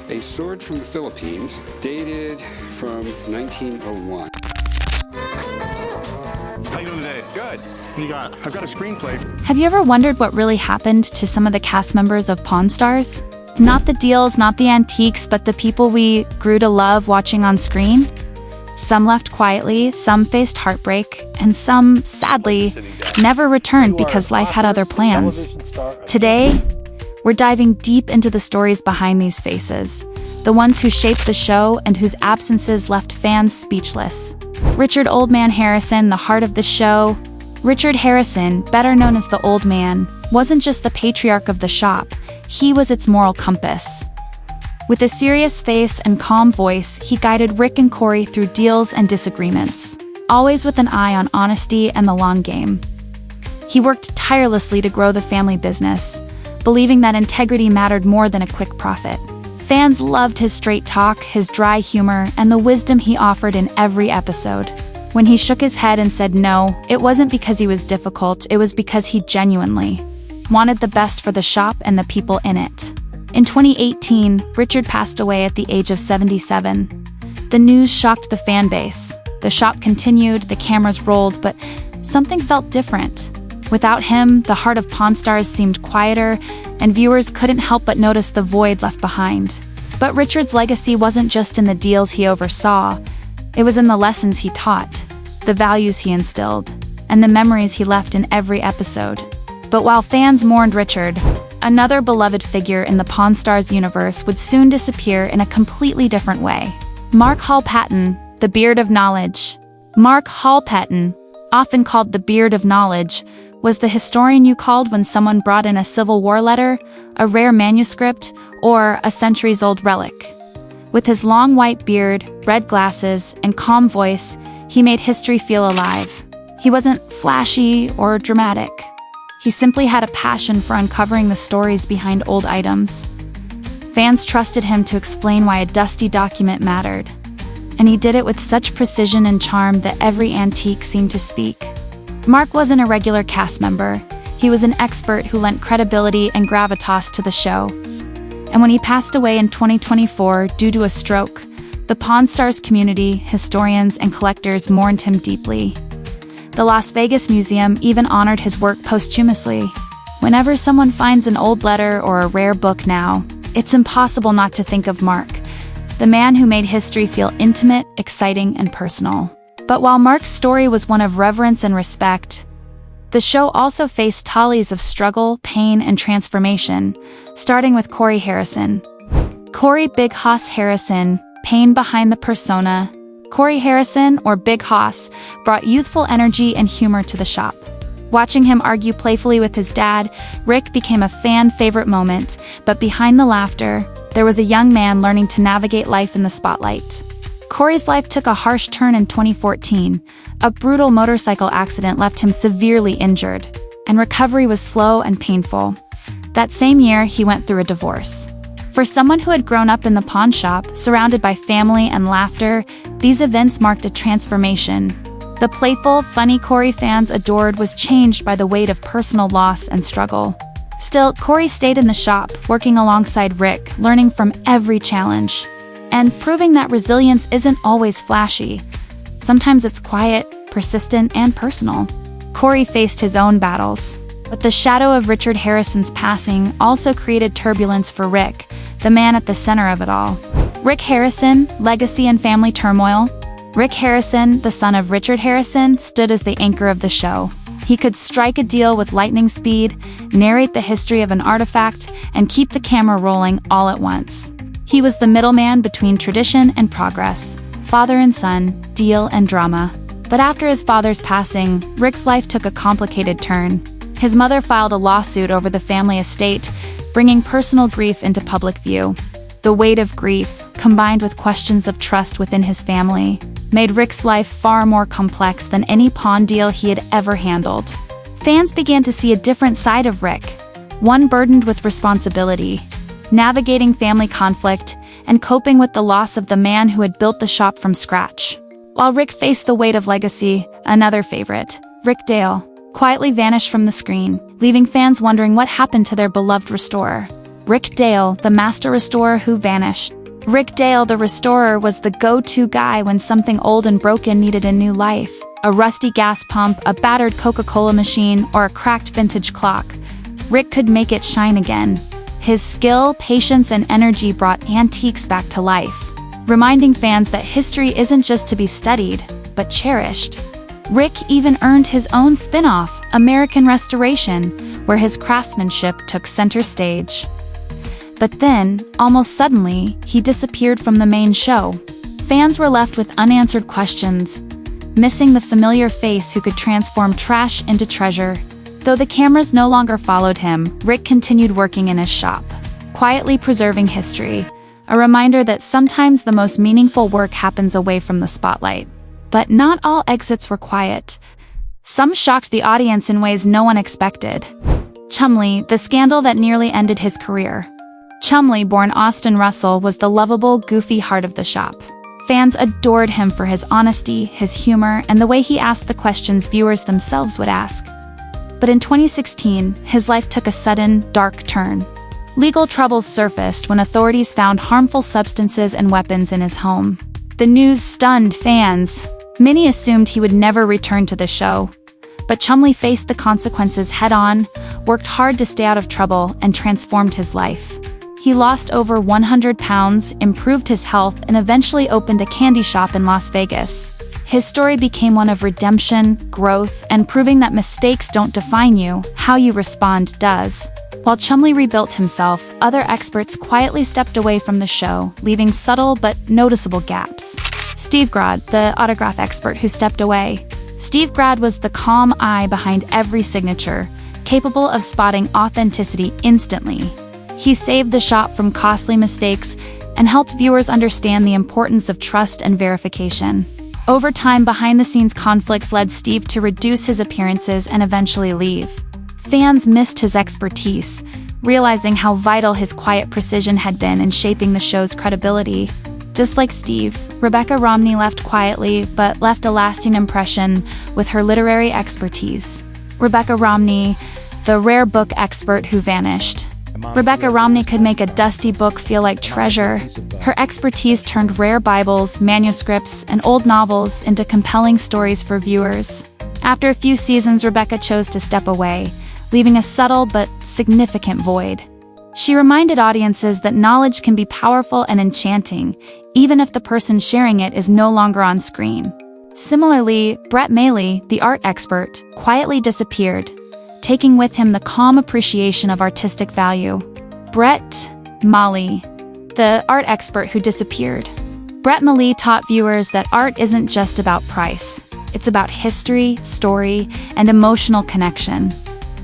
A sword from the Philippines, dated from 1901. How you doing today? Good. What do you got? I've got a screenplay. Have you ever wondered what really happened to some of the cast members of Pawn Stars? Not the deals, not the antiques, but the people we grew to love watching on screen? Some left quietly, some faced heartbreak, and some, sadly, never returned because life had other plans. Today, we're diving deep into the stories behind these faces, the ones who shaped the show and whose absences left fans speechless. Richard "Old Man" Harrison, the heart of the show. Richard Harrison, better known as the Old Man, wasn't just the patriarch of the shop, he was its moral compass. With a serious face and calm voice, he guided Rick and Corey through deals and disagreements, always with an eye on honesty and the long game. He worked tirelessly to grow the family business, believing that integrity mattered more than a quick profit. Fans loved his straight talk, his dry humor, and the wisdom he offered in every episode. When he shook his head and said no, it wasn't because he was difficult, it was because he genuinely wanted the best for the shop and the people in it. In 2018, Richard passed away at the age of 77. The news shocked the fan base. The shop continued, the cameras rolled, but something felt different. Without him, the heart of Pawn Stars seemed quieter, and viewers couldn't help but notice the void left behind. But Richard's legacy wasn't just in the deals he oversaw, it was in the lessons he taught, the values he instilled, and the memories he left in every episode. But while fans mourned Richard, another beloved figure in the Pawn Stars universe would soon disappear in a completely different way. Mark Hall Patton, the Beard of Knowledge. Mark Hall Patton, often called the Beard of Knowledge, was the historian you called when someone brought in a Civil War letter, a rare manuscript, or a centuries-old relic. With his long white beard, red glasses, and calm voice, he made history feel alive. He wasn't flashy or dramatic. He simply had a passion for uncovering the stories behind old items. Fans trusted him to explain why a dusty document mattered. And he did it with such precision and charm that every antique seemed to speak. Mark wasn't a regular cast member. He was an expert who lent credibility and gravitas to the show. And when he passed away in 2024 due to a stroke, the Pawn Stars community, historians, and collectors mourned him deeply. The Las Vegas Museum even honored his work posthumously. Whenever someone finds an old letter or a rare book now, it's impossible not to think of Mark, the man who made history feel intimate, exciting, and personal. But while Mark's story was one of reverence and respect, the show also faced tallies of struggle, pain, and transformation, starting with Corey Harrison. Corey "Big Hoss" Harrison, pain behind the persona. Corey Harrison, or Big Hoss, brought youthful energy and humor to the shop. Watching him argue playfully with his dad, Rick became a fan favorite moment, but behind the laughter, there was a young man learning to navigate life in the spotlight. Corey's life took a harsh turn in 2014. A brutal motorcycle accident left him severely injured, and recovery was slow and painful. That same year, he went through a divorce. For someone who had grown up in the pawn shop, surrounded by family and laughter, these events marked a transformation. The playful, funny Corey fans adored was changed by the weight of personal loss and struggle. Still, Corey stayed in the shop, working alongside Rick, learning from every challenge, and proving that resilience isn't always flashy. Sometimes it's quiet, persistent, and personal. Corey faced his own battles, but the shadow of Richard Harrison's passing also created turbulence for Rick, the man at the center of it all. Rick Harrison, legacy and family turmoil. Rick Harrison, the son of Richard Harrison, stood as the anchor of the show. He could strike a deal with lightning speed, narrate the history of an artifact, and keep the camera rolling all at once. He was the middleman between tradition and progress, father and son, deal and drama. But after his father's passing, Rick's life took a complicated turn. His mother filed a lawsuit over the family estate, bringing personal grief into public view. The weight of grief, combined with questions of trust within his family, made Rick's life far more complex than any pawn deal he had ever handled. Fans began to see a different side of Rick, one burdened with responsibility, navigating family conflict, and coping with the loss of the man who had built the shop from scratch. While Rick faced the weight of legacy, another favorite, Rick Dale, quietly vanished from the screen, leaving fans wondering what happened to their beloved restorer. Rick Dale, the master restorer who vanished. Rick Dale, the restorer, was the go-to guy when something old and broken needed a new life. A rusty gas pump, a battered Coca-Cola machine, or a cracked vintage clock. Rick could make it shine again. His skill, patience, and energy brought antiques back to life, reminding fans that history isn't just to be studied, but cherished. Rick even earned his own spin-off, American Restoration, where his craftsmanship took center stage. But then, almost suddenly, he disappeared from the main show. Fans were left with unanswered questions, missing the familiar face who could transform trash into treasure. Though the cameras no longer followed him, Rick continued working in his shop, quietly preserving history, a reminder that sometimes the most meaningful work happens away from the spotlight. But not all exits were quiet. Some shocked the audience in ways no one expected. Chumlee, the scandal that nearly ended his career. Chumlee, born Austin Russell, was the lovable, goofy heart of the shop. Fans adored him for his honesty, his humor, and the way he asked the questions viewers themselves would ask. But in 2016, his life took a sudden, dark turn. Legal troubles surfaced when authorities found harmful substances and weapons in his home. The news stunned fans. Many assumed he would never return to the show. But Chumlee faced the consequences head-on, worked hard to stay out of trouble, and transformed his life. He lost over 100 pounds, improved his health, and eventually opened a candy shop in Las Vegas. His story became one of redemption, growth, and proving that mistakes don't define you, how you respond does. While Chumlee rebuilt himself, other experts quietly stepped away from the show, leaving subtle but noticeable gaps. Steve Grad, the autograph expert who stepped away. Steve Grad was the calm eye behind every signature, capable of spotting authenticity instantly. He saved the shop from costly mistakes and helped viewers understand the importance of trust and verification. Over time, behind-the-scenes conflicts led Steve to reduce his appearances and eventually leave. Fans missed his expertise, realizing how vital his quiet precision had been in shaping the show's credibility. Just like Steve, Rebecca Romney left quietly but left a lasting impression with her literary expertise. Rebecca Romney, the rare book expert who vanished. Rebecca Romney could make a dusty book feel like treasure. Her expertise turned rare Bibles, manuscripts, and old novels into compelling stories for viewers. After a few seasons, Rebecca chose to step away, leaving a subtle but significant void. She reminded audiences that knowledge can be powerful and enchanting, even if the person sharing it is no longer on screen. Similarly, Brett Mailey, the art expert, quietly disappeared, taking with him the calm appreciation of artistic value. Brett Mailey, the art expert who disappeared. Brett Mailey taught viewers that art isn't just about price. It's about history, story, and emotional connection.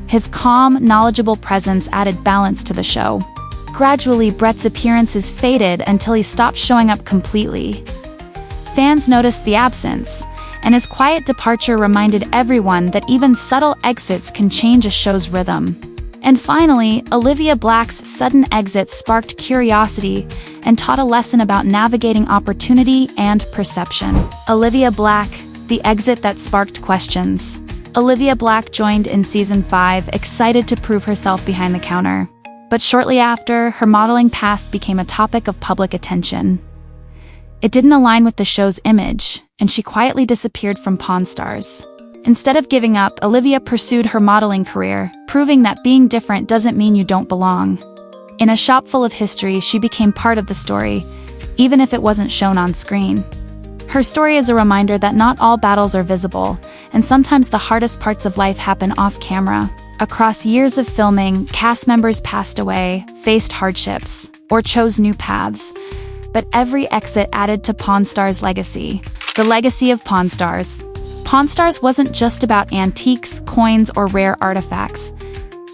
His calm, knowledgeable presence added balance to the show. Gradually, Brett's appearances faded until he stopped showing up completely. Fans noticed the absence, and his quiet departure reminded everyone that even subtle exits can change a show's rhythm. And finally, Olivia Black's sudden exit sparked curiosity and taught a lesson about navigating opportunity and perception. Olivia Black, the exit that sparked questions. Olivia Black joined in season 5, excited to prove herself behind the counter. But shortly after, her modeling past became a topic of public attention. It didn't align with the show's image, and she quietly disappeared from Pawn Stars. Instead of giving up, Olivia pursued her modeling career, proving that being different doesn't mean you don't belong. In a shop full of history, she became part of the story, even if it wasn't shown on screen. Her story is a reminder that not all battles are visible, and sometimes the hardest parts of life happen off-camera. Across years of filming, cast members passed away, faced hardships, or chose new paths. But every exit added to Pawn Stars' legacy. The legacy of Pawn Stars. Pawn Stars wasn't just about antiques, coins, or rare artifacts.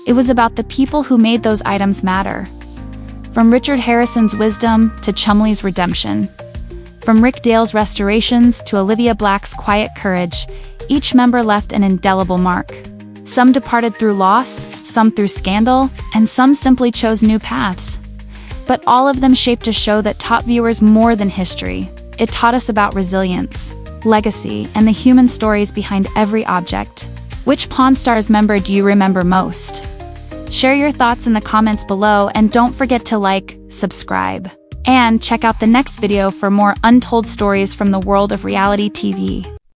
It was about the people who made those items matter. From Richard Harrison's wisdom to Chumlee's redemption. From Rick Dale's restorations to Olivia Black's quiet courage, each member left an indelible mark. Some departed through loss, some through scandal, and some simply chose new paths. But all of them shaped a show that taught viewers more than history. It taught us about resilience, legacy, and the human stories behind every object. Which Pawn Stars member do you remember most? Share your thoughts in the comments below and don't forget to like, subscribe, and check out the next video for more untold stories from the world of reality TV.